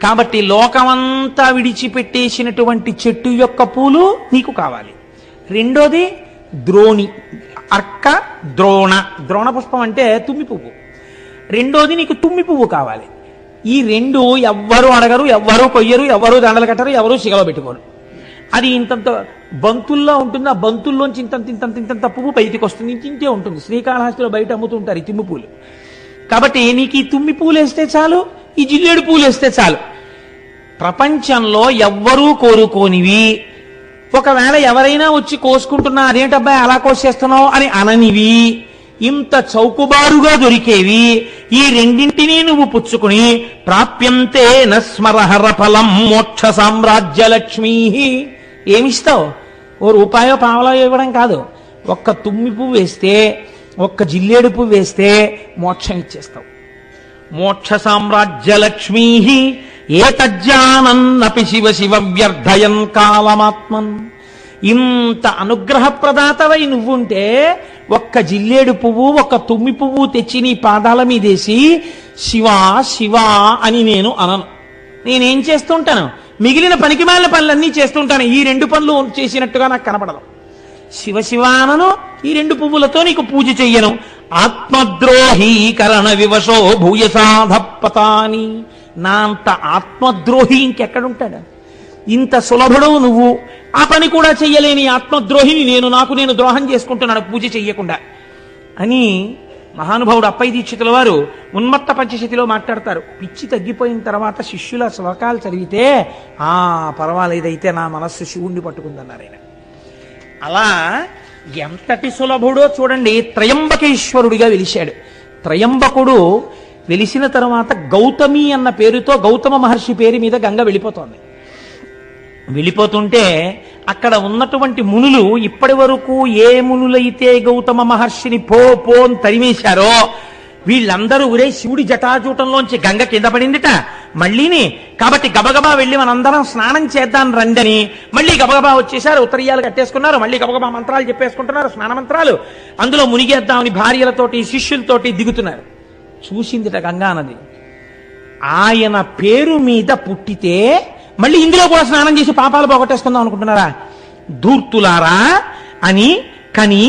కాబట్టి లోకమంతా విడిచిపెట్టేసినటువంటి చెట్టు యొక్క పూలు నీకు కావాలి. రెండోది ద్రోణి, అర్క, ద్రోణ పుష్పం అంటే తుమ్మి పువ్వు. రెండోది నీకు తుమ్మి పువ్వు కావాలి. ఈ 2 ఎవ్వరూ అడగరు, ఎవ్వరూ కొయ్యరు, ఎవరూ దండలు కట్టరు, ఎవరూ సిగలో పెట్టుకోరు. అది ఇంతంత బంతుల్లో ఉంటుంది. ఆ బంతుల్లోంచి ఇంతంత పువ్వు బయటికి వస్తుంది, ఇంతే ఉంటుంది. శ్రీకాళహస్తిలో బయట అమ్ముతుంటారు ఈ తుమ్మి పూలు. కాబట్టి నీకు ఈ తుమ్మి పూలు వేస్తే చాలు, ఈ జిల్లేడు పూలు వేస్తే చాలు. ప్రపంచంలో ఎవ్వరూ కోరుకోనివి, ఒకవేళ ఎవరైనా వచ్చి కోసుకుంటున్నా అదేంటబ్బాయి అలా కోసేస్తున్నావు అని అననివి, ఇంత చౌకబారుగా దొరికేవి ఈ రెండింటినీ నువ్వు పుచ్చుకుని ప్రాప్యంతే నస్మరహర ఫలం మోక్ష సామ్రాజ్యలక్ష్మీ. ఏమిస్తావు? ఓ రూపాయో పావలో ఇవ్వడం కాదు, ఒక్క తుమ్మి పువ్వు వేస్తే, ఒక్క జిల్లేడు పువ్వు వేస్తే మోక్షం ఇచ్చేస్తావు. మోక్ష సామ్రాజ్యలక్ష్మీ ఏతజ్జానన్నపి శివ శివ వ్యర్థయన్ కాలమాత్మన్. ఇంత అనుగ్రహ ప్రదాతవై నువ్వుంటే ఒక్క జిల్లేడు పువ్వు, ఒక్క తుమ్మి పువ్వు తెచ్చి నీ పాదాల మీదేసి శివా శివా అని నేను అనను. నేనేం చేస్తుంటాను? మిగిలిన పనికిమాలిన పనులన్నీ చేస్తుంటాను. ఈ 2 పనులు చేసినట్టుగా నాకు కనపడదు. శివ శివానను, ఈ 2 పువ్వులతో నీకు పూజ చెయ్యను. ఆత్మద్రోహీకరణ వివశో భూయసాధపతాని. నా అంత ఆత్మద్రోహి ఇంకెక్కడుంటాడు? ఇంత సులభుడు నువ్వు, ఆ పని కూడా చెయ్యలేని ఆత్మద్రోహిని నాకు నేను ద్రోహం చేసుకుంటున్నాను పూజ చెయ్యకుండా అని మహానుభావుడు అప్పై దీక్షితుల వారు ఉన్మత్త పంచశతిలో మాట్లాడతారు. పిచ్చి తగ్గిపోయిన తర్వాత శిష్యుల శ్లోకాలు చదివితే పర్వాలేదైతే నా మనస్సు శివుణ్ణి పట్టుకుందన్నారు ఆయన. అలా ఎంతటి సులభుడో చూడండి. త్రయంబకేశ్వరుడిగా వెలిశాడు. త్రయంబకుడు వెలిసిన తర్వాత గౌతమి అన్న పేరుతో గౌతమ మహర్షి పేరు మీద గంగ వెళ్ళిపోతోంది. వెళ్ళిపోతుంటే అక్కడ ఉన్నటువంటి మునులు ఇప్పటి వరకు ఏ మునులైతే గౌతమ మహర్షిని పో అని తరిమేశారో వీళ్ళందరూ ఒరే శివుడి జటాజూటంలోంచి గంగ కింద పడిందిట మళ్ళీని, కాబట్టి గబగబా వెళ్ళి మనందరం స్నానం చేద్దాం రండని మళ్ళీ గబగబా వచ్చేసారు. ఉత్తరీయాలు కట్టేసుకున్నారు, మళ్ళీ గబగబా మంత్రాలు చెప్పేసుకుంటున్నారు, స్నాన మంత్రాలు. అందులో మునిగేద్దామని భార్యలతోటి శిష్యులతోటి దిగుతున్నారు. చూసిందిట గంగా నది. ఆయన పేరు మీద పుట్టితే మళ్ళీ ఇందులో కూడా స్నానం చేసి పాపాలు పోగొట్టేసుకుందాం అనుకుంటున్నారా? ధూర్తులారా అని కని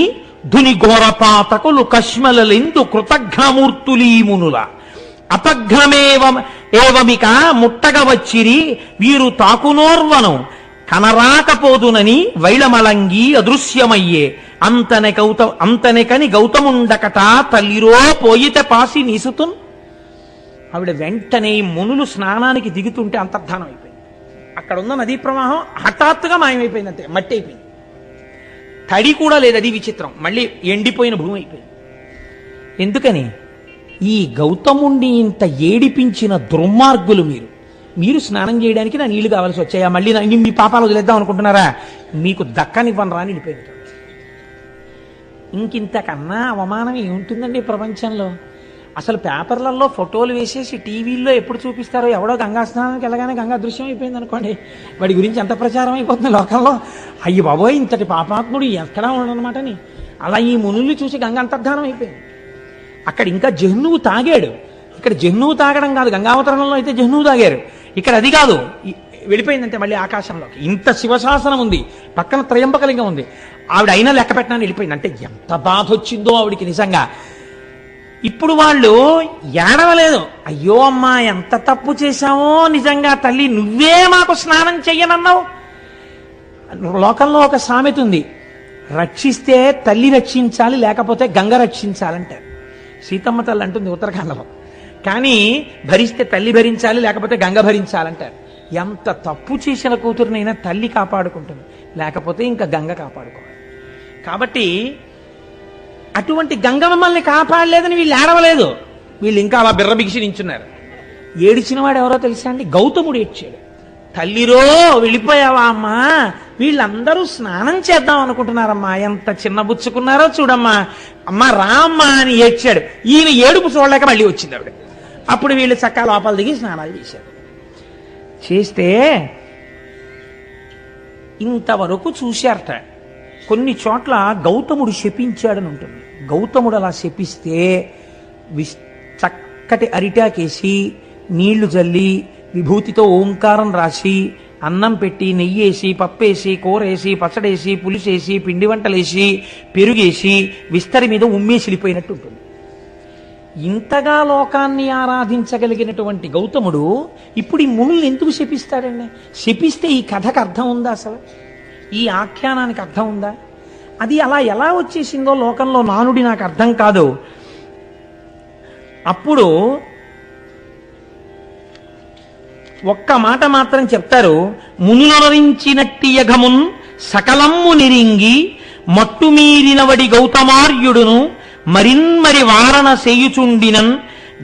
ధుని ఘోరపాతకులు కష్మలెందు కృతఘ్నమూర్తులీమునుల అపఘ్నమేవమిక ముట్టగ వచ్చిరి వీరు తాకునోర్వను కనరాకపోదునని వైళమలంగి అదృశ్యమయ్యే అంతనే గౌతముండకట తల్లిరో పోయిత పాసి నీసుతున్. ఆవిడ వెంటనే మునులు స్నానానికి దిగుతుంటే అంతర్ధానం అయిపోయింది. అక్కడ ఉన్న నదీ ప్రవాహం హఠాత్తుగా మాయమైపోయింది, అంతే మట్టి అయిపోయింది. తడి కూడా లేదు, అది విచిత్రం. మళ్ళీ ఎండిపోయిన భూమి అయిపోయింది. ఎందుకని? ఈ గౌతముణ్ణి ఇంత ఏడిపించిన దుర్మార్గులు మీరు స్నానం చేయడానికి నా నీళ్లు కావాల్సి వచ్చాయా? మళ్ళీ మీ పాపాలు వదిలేద్దాం అనుకుంటున్నారా? మీకు దక్కనివ్వను రాని వెళ్ళిపోయింది. ఇంకింతకన్నా అవమానం ఏముంటుందండి ప్రపంచంలో? అసలు పేపర్లలో ఫోటోలు వేసేసి టీవీల్లో ఎప్పుడు చూపిస్తారో, ఎవడో గంగా స్నానానికి వెళ్ళగానే గంగా దృశ్యం అయిపోయింది అనుకోండి, వాడి గురించి ఎంత ప్రచారం అయిపోతుంది లోకంలో. అయ్యి బాబోయ్ ఇంతటి పాపాత్ముడు ఎక్కడా ఉండనమాటని అలా ఈ మునుల్ని చూసి గంగ అంతర్ధానం అయిపోయింది. అక్కడ ఇంకా జహ్నువు తాగాడు. ఇక్కడ జహ్నువు తాగడం కాదు, గంగావతరణంలో అయితే జహ్నువు తాగారు, ఇక్కడ అది కాదు. వెళ్ళిపోయిందంటే మళ్ళీ ఆకాశంలోకి. ఇంత శివశాసనం ఉంది, పక్కన త్రయంబకలింగం ఉంది, ఆవిడ అయినా లెక్క పెట్టడానికి వెళ్ళిపోయింది. అంటే ఎంత బాధ వచ్చిందో ఆవిడికి నిజంగా. ఇప్పుడు వాళ్ళు ఏడవలేదు, అయ్యో అమ్మా ఎంత తప్పు చేశామో, నిజంగా తల్లి నువ్వే మాకు స్నానం చెయ్యనన్నావు. లోకంలో ఒక సామెత ఉంది, రక్షిస్తే తల్లి రక్షించాలి, లేకపోతే గంగ రక్షించాలంటారు. సీతమ్మ తల్లి అంటుంది ఉత్తరాఖండలో. కానీ భరిస్తే తల్లి భరించాలి, లేకపోతే గంగ భరించాలంటారు. ఎంత తప్పు చేసిన కూతురునైనా తల్లి కాపాడుకుంటుంది, లేకపోతే ఇంకా గంగ కాపాడుకోవాలి. కాబట్టి అటువంటి గంగ మమ్మల్ని కాపాడలేదని వీళ్ళు ఏడవలేదు, వీళ్ళు ఇంకా అలా బిర్రబిగిసి నించున్నారు. ఏడిచిన వాడు ఎవరో తెలుసా అండి? గౌతముడు ఏడ్చాడు. తల్లిరో వెళ్ళిపోయావా అమ్మా, వీళ్ళందరూ స్నానం చేద్దాం అనుకుంటున్నారమ్మా, ఎంత చిన్నబుచ్చుకున్నారో చూడమ్మా, అమ్మా రామ్మా అని ఏడ్చాడు. ఈయన ఏడుపు చూడలేక మళ్ళీ వచ్చింది ఆవిడ. అప్పుడు వీళ్ళు చక్కా లోపల దిగి స్నానాలు చేశారు. చేస్తే ఇంతవరకు చూశారట. కొన్ని చోట్ల గౌతముడు శపించాడని ఉంటుంది. గౌతముడు అలా శపిస్తే చక్కటి అరిటాకేసి నీళ్లు జల్లి విభూతితో ఓంకారం రాసి అన్నం పెట్టి నెయ్యేసి పప్పేసి కూరేసి పచ్చడేసి పులిసేసి పిండి వంటలేసి పెరుగేసి విస్తరి మీద ఉమ్మేసిలిపోయినట్టు ఉంటుంది. ఇంతగా లోకాన్ని ఆరాధించగలిగినటువంటి గౌతముడు ఇప్పుడు ఈ మునుల్ని ఎందుకు శపిస్తాడండి? శపిస్తే ఈ కథకు అర్థం ఉందా? అసలు ఈ ఆఖ్యానానికి అర్థం ఉందా? అది అలా ఎలా వచ్చేసిందో లోకంలో నానుడి నాకు అర్థం కాదు. అప్పుడు ఒక్క మాట మాత్రం చెప్తారు, మునులరించినట్టి యఘమున్ సకలమ్ము నిరింగి మట్టుమీరినవడి గౌతమార్యుడును మరిన్మరి వారణ సేయుచుండినన్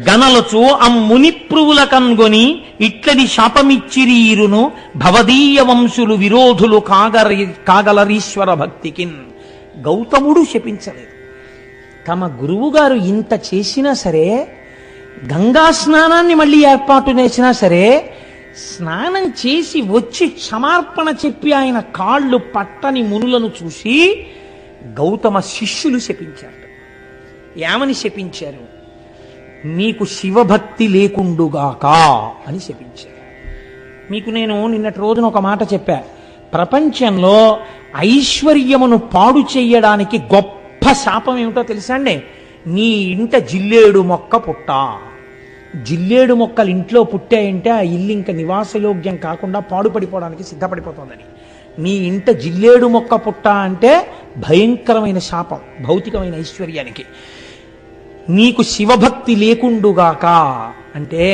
గనలచు అమ్మునిప్రువుల కన్గొని ఇట్లది శాపమిచ్చిరీరును భవదీయ వంశులు విరోధులు కాగలరీశ్వర భక్తికిన్. గౌతముడు శపించలేదు. తమ గురువుగారు ఇంత చేసినా సరే, గంగా స్నానాన్ని మళ్ళీ ఏర్పాటు చేసినా సరే, స్నానం చేసి వచ్చి క్షమార్పణ చెప్పి ఆయన కాళ్ళు పట్టని మునులను చూసి గౌతమ శిష్యులు శపించారు. ఏమని శపించారు? నీకు శివభక్తి లేకుండుగాక అని శపించారు. మీకు నేను నిన్నటి రోజున ఒక మాట చెప్పా, ప్రపంచంలో ఐశ్వర్యమును పాడు చెయ్యడానికి గొప్ప శాపం ఏమిటో తెలుసా అండి? నీ ఇంట జిల్లేడు మొక్క పుట్ట. జిల్లేడు మొక్కలు ఇంట్లో పుట్టాయంటే ఆ ఇల్లు ఇంకా నివాసయోగ్యం కాకుండా పాడుపడిపోవడానికి సిద్ధపడిపోతుందని. నీ ఇంట జిల్లేడు మొక్క పుట్ట అంటే భయంకరమైన శాపం భౌతికమైన ఐశ్వర్యానికి. నీకు శివభక్తి లేకుండుగాక అంటే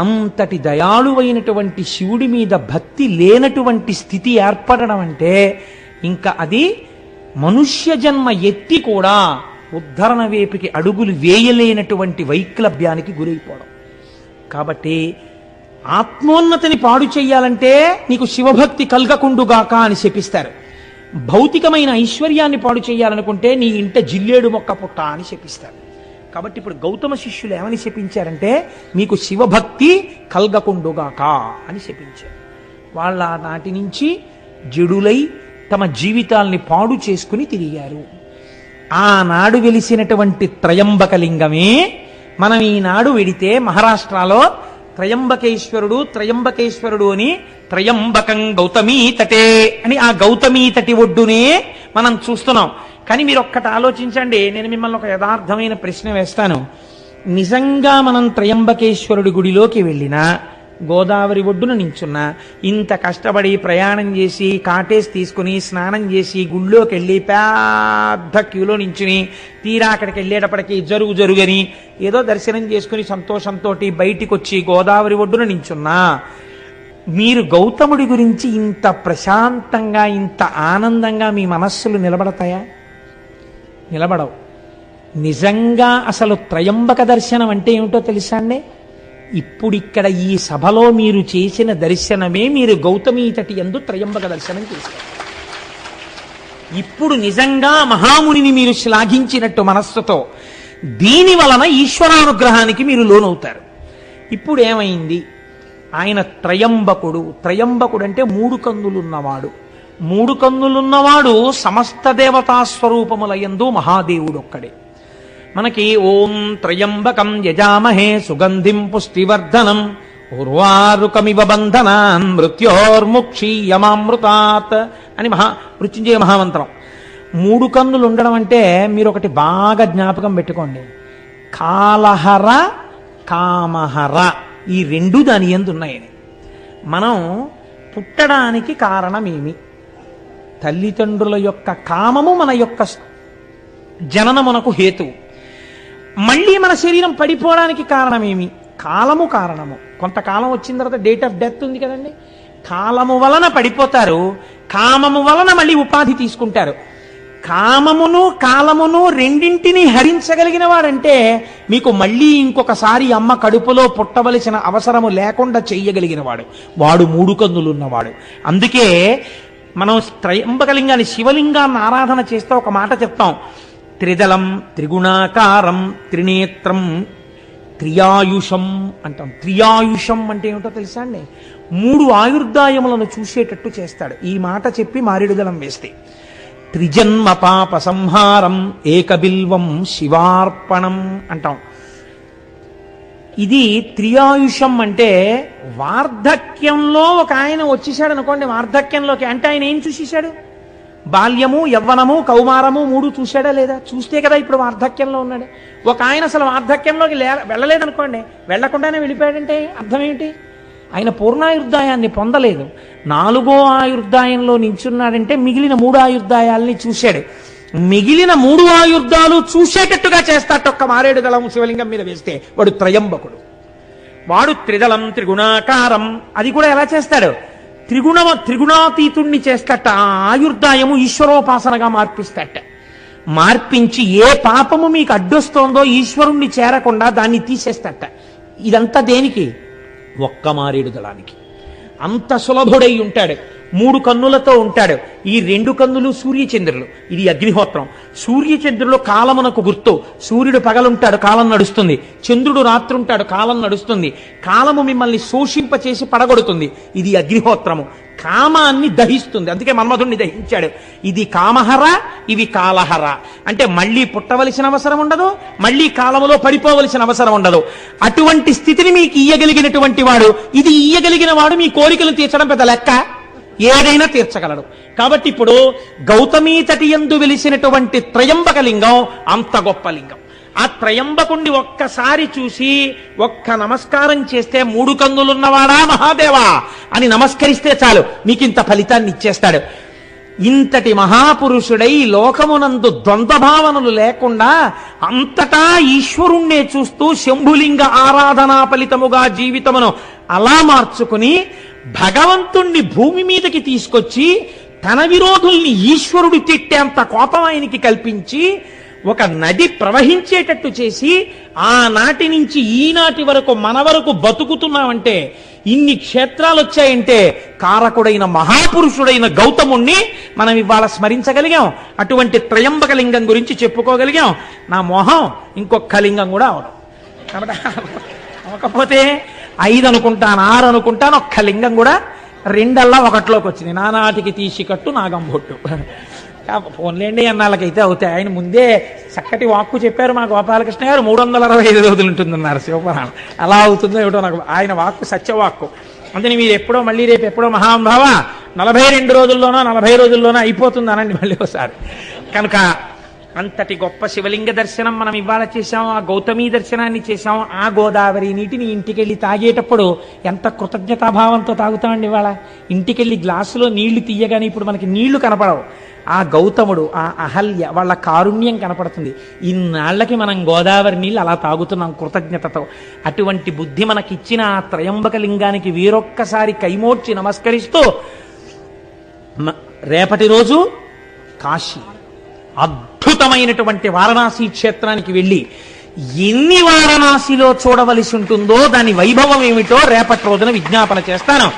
అంతటి దయాళువైనటువంటి శివుడి మీద భక్తి లేనటువంటి స్థితి ఏర్పడడం అంటే ఇంకా అది మనుష్య జన్మ ఎత్తి కూడా ఉద్ధరణ వేపికి అడుగులు వేయలేనటువంటి వైక్లభ్యానికి గురైపోవడం. కాబట్టి ఆత్మోన్నతిని పాడు చెయ్యాలంటే నీకు శివభక్తి కలగకుండుగాక అని శపిస్తారు. భౌతికమైన ఐశ్వర్యాన్ని పాడు చేయాలనుకుంటే నీ ఇంట జిల్లేడు మొక్క పుట్ట అని శపిస్తారు. కాబట్టి ఇప్పుడు గౌతమ శిష్యులు ఏమని శపించారంటే మీకు శివభక్తి కలగకుండుగాక అని శపించారు. వాళ్ళ నాటి నుంచి జడులై తమ జీవితాల్ని పాడు చేసుకుని తిరిగారు. ఆనాడు వెలిసినటువంటి త్రయంబకలింగమే మనం ఈనాడు వెడితే మహారాష్ట్రలో త్రయంబకేశ్వరుడు త్రయంబకేశ్వరుడు అని త్రయంబకం గౌతమీ తటే అని ఆ గౌతమీ తటి ఒడ్డునే మనం చూస్తున్నాం. కానీ మీరు ఒక్కటి ఆలోచించండి, నేను మిమ్మల్ని ఒక యథార్థమైన ప్రశ్న వేస్తాను. నిజంగా మనం త్రయంబకేశ్వరుడి గుడిలోకి వెళ్ళినా, గోదావరి ఒడ్డున నించున్నా, ఇంత కష్టపడి ప్రయాణం చేసి కాటేసి తీసుకుని స్నానం చేసి గుళ్ళోకి వెళ్ళి పెద్ద క్యూలో నించుని తీరా అక్కడికి వెళ్ళేటప్పటికి జరుగని ఏదో దర్శనం చేసుకుని సంతోషంతో బయటికి వచ్చి గోదావరి ఒడ్డున నించున్నా, మీరు గౌతముడి గురించి ఇంత ప్రశాంతంగా ఇంత ఆనందంగా మీ మనస్సులు నిలబడతాయా? నిలబడవు. నిజంగా అసలు త్రయంబక దర్శనం అంటే ఏమిటో తెలుసా అండి? ఇప్పుడిక్కడ ఈ సభలో మీరు చేసిన దర్శనమే మీరు గౌతమీ తటి యందు త్రయంబక దర్శనం చేశారు. ఇప్పుడు నిజంగా మహామునిని మీరు శ్లాఘించినట్టు మనస్సుతో దీని వలన ఈశ్వరానుగ్రహానికి మీరు లోనవుతారు. ఇప్పుడు ఏమైంది? ఆయన త్రయంబకుడు. త్రయంబకుడు అంటే 3 కన్నులున్నవాడు. 3 కన్నులున్నవాడు సమస్త దేవతా స్వరూపములయందు మహాదేవుడు ఒక్కడే. మనకి ఓం త్రయంబకం యజామహే సుగంధిం పుష్టివర్ధనం ఉర్వారుకమివ బంధనాన్ మృత్యోర్ముక్షీయమామృతాత్ అని మృత్యుంజయ మహామంత్రం. 3 కన్నులు ఉండడం అంటే మీరు ఒకటి బాగా జ్ఞాపకం పెట్టుకోండి. కాలహర కామహర ఈ 2 దాని యందు ఉన్నాయని. మనం పుట్టడానికి కారణమేమి? తల్లిదండ్రుల యొక్క కామము మన యొక్క జననమునకు హేతువు. మళ్ళీ మన శరీరం పడిపోవడానికి కారణమేమి? కాలము కారణము. కొంతకాలం వచ్చిన తర్వాత డేట్ ఆఫ్ డెత్ ఉంది కదండి. కాలము వలన పడిపోతారు, కామము వలన మళ్ళీ ఉపాధి తీసుకుంటారు. కామమును కాలమును రెండింటినీ హరించగలిగిన వాడంటే మీకు మళ్ళీ ఇంకొకసారి అమ్మ కడుపులో పుట్టవలసిన అవసరము లేకుండా చెయ్యగలిగిన వాడు, వాడు 3 కన్నులున్నవాడు. అందుకే మనం త్రయంబకలింగాన్ని శివలింగాన్ని ఆరాధన చేస్తే ఒక మాట చెప్తాం, త్రిదళం త్రిగుణాకారం త్రినేత్రం త్రియాయుషం అంటాం. త్రియాయుషం అంటే ఏమిటో తెలుసా అండి? 3 ఆయుర్దాయములను చూసేటట్టు చేస్తాడు. ఈ మాట చెప్పి మారేడుదళం వేస్తే త్రిజన్మ పాప సంహారం ఏకబిల్వం శివార్పణం అంటాం. ఇది త్రియాయుషం అంటే వార్ధక్యంలో ఒక ఆయన వచ్చేసాడు అనుకోండి. వార్ధక్యంలోకి అంటే ఆయన ఏం చూసేశాడు? బాల్యము యవ్వనము కౌమారము 3 చూశాడా లేదా? చూస్తే కదా ఇప్పుడు వార్ధక్యంలో ఉన్నాడు. ఒక ఆయన అసలు వార్ధక్యంలోకి వెళ్ళలేదనుకోండి, వెళ్లకుండానే వెళ్ళిపోయాడంటే అర్థం ఏమిటి? ఆయన పూర్ణాయుర్దాయాన్ని పొందలేదు. 4వ ఆయుర్దాయంలో నించున్నాడంటే మిగిలిన 3 ఆయుర్దాయాల్ని చూశాడు. మిగిలిన 3 ఆయుర్దాలు చూసేటట్టుగా చేస్తాట ఒక్క మారేడుదళం శివలింగం మీద వేస్తే వాడు త్రయంబకుడు. వాడు త్రిదళం త్రిగుణాకారం. అది కూడా ఎలా చేస్తాడు? త్రిగుణాతీతుణ్ణి చేస్తట. ఆ ఆయుర్దాయము ఈశ్వరోపాసనగా మార్పిస్తట. మార్పించి ఏ పాపము మీకు అడ్డొస్తోందో ఈశ్వరుణ్ణి చేరకుండా దాన్ని తీసేస్తట. ఇదంతా దేనికి? ఒక్క మారేడుదళానికి. అంత సులభుడై ఉంటాడు. 3 కన్నులతో ఉంటాడు. ఈ 2 కన్నులు సూర్యచంద్రులు. ఇది అగ్నిహోత్రం. సూర్యచంద్రులు కాలమునకు గుర్తు. సూర్యుడు పగలుంటాడు, కాలం నడుస్తుంది. చంద్రుడు రాత్రుంటాడు, కాలం నడుస్తుంది. కాలము మిమ్మల్ని శోషింపచేసి పడగొడుతుంది. ఇది అగ్నిహోత్రము. కామాన్ని దహిస్తుంది. అందుకే మన్మధుణ్ణి దహించాడు. ఇది కామహర, ఇవి కాలహర. అంటే మళ్ళీ పుట్టవలసిన అవసరం ఉండదు, మళ్ళీ కాలములో పడిపోవలసిన అవసరం ఉండదు. అటువంటి స్థితిని మీకు ఇయ్యగలిగినటువంటి వాడు, ఇది ఇయ్యగలిగిన వాడు మీ కోరికలు తీర్చడం పెద్ద లెక్క. ఏదైనా తీర్చగలడు. కాబట్టి ఇప్పుడు గౌతమీ తటి యందు వెలిసినటువంటి త్రయంబక లింగం అంత గొప్ప లింగం. ఆ త్రయంబకుణ్ణి ఒక్కసారి చూసి ఒక్క నమస్కారం చేస్తే 3 కన్నులున్నవాడా మహాదేవా అని నమస్కరిస్తే చాలు, మీకింత ఫలితాన్ని ఇచ్చేస్తాడు. ఇంతటి మహాపురుషుడై లోకమునందు ద్వంద్వభావనలు లేకుండా అంతటా ఈశ్వరుణ్ణే చూస్తూ శంభులింగ ఆరాధనా ఫలితముగా జీవితమును అలా మార్చుకుని భగవంతుణ్ణి భూమి మీదకి తీసుకొచ్చి తన విరోధుల్ని ఈశ్వరుడు తిట్టేంత కోపం ఆయనకి కల్పించి ఒక నది ప్రవహించేటట్టు చేసి ఆనాటి నుంచి ఈనాటి వరకు మన వరకు బతుకుతున్నామంటే, ఇన్ని క్షేత్రాలు వచ్చాయంటే కారకుడైన మహాపురుషుడైన గౌతముణ్ణి మనం ఇవాళ స్మరించగలిగాం. అటువంటి త్రయంబక లింగం గురించి చెప్పుకోగలిగాం. నా మొహం ఇంకొక లింగం కూడా అవడం కాబట్టి అవకపోతే 5 అనుకుంటాను, 6 అనుకుంటాను, ఒక్క లింగం కూడా 2 1లోకి వచ్చింది. నానాటికి తీసి కట్టు నాగంబొట్టు. ఫోన్లేండి అన్నాళ్ళకైతే అవుతాయి. ఆయన ముందే చక్కటి వాక్కు చెప్పారు మా గోపాలకృష్ణ గారు. 365 రోజులు ఉంటుందన్నారు శివపురాణం. అలా అవుతుందో ఏమిటో నాకు, ఆయన వాక్కు సత్యవాక్కు. అందుకని మీరు ఎప్పుడో మళ్ళీ రేపు ఎప్పుడో మహానుభావ 42 రోజుల్లోనో 40 రోజుల్లోనో అయిపోతుంది అనండి మళ్ళీ ఒకసారి. కనుక అంతటి గొప్ప శివలింగ దర్శనం మనం ఇవాళ చేశాం. ఆ గౌతమీ దర్శనాన్ని చేశాం. ఆ గోదావరి నీటిని ఇంటికెళ్ళి తాగేటప్పుడు ఎంత కృతజ్ఞతాభావంతో తాగుతామండి. ఇవాళ ఇంటికెళ్ళి గ్లాసులో నీళ్లు తీయగానే ఇప్పుడు మనకి నీళ్లు కనపడవు. ఆ గౌతముడు, ఆ అహల్య వాళ్ళ కారుణ్యం కనపడుతుంది. ఇన్నాళ్లకి మనం గోదావరి నీళ్ళు అలా తాగుతున్నాం కృతజ్ఞతతో. అటువంటి బుద్ధి మనకిచ్చిన ఆ త్రయంబక లింగానికి వీరొక్కసారి కైమోడ్చి నమస్కరిస్తూ రేపటి రోజు కాశీ, అద్భుతమైనటువంటి వారణాసి క్షేత్రానికి వెళ్ళి ఎన్ని వారణాసిలో చూడవలసి ఉంటుందో దాని వైభవం ఏమిటో రేపటి రోజున విజ్ఞాపన చేస్తాను.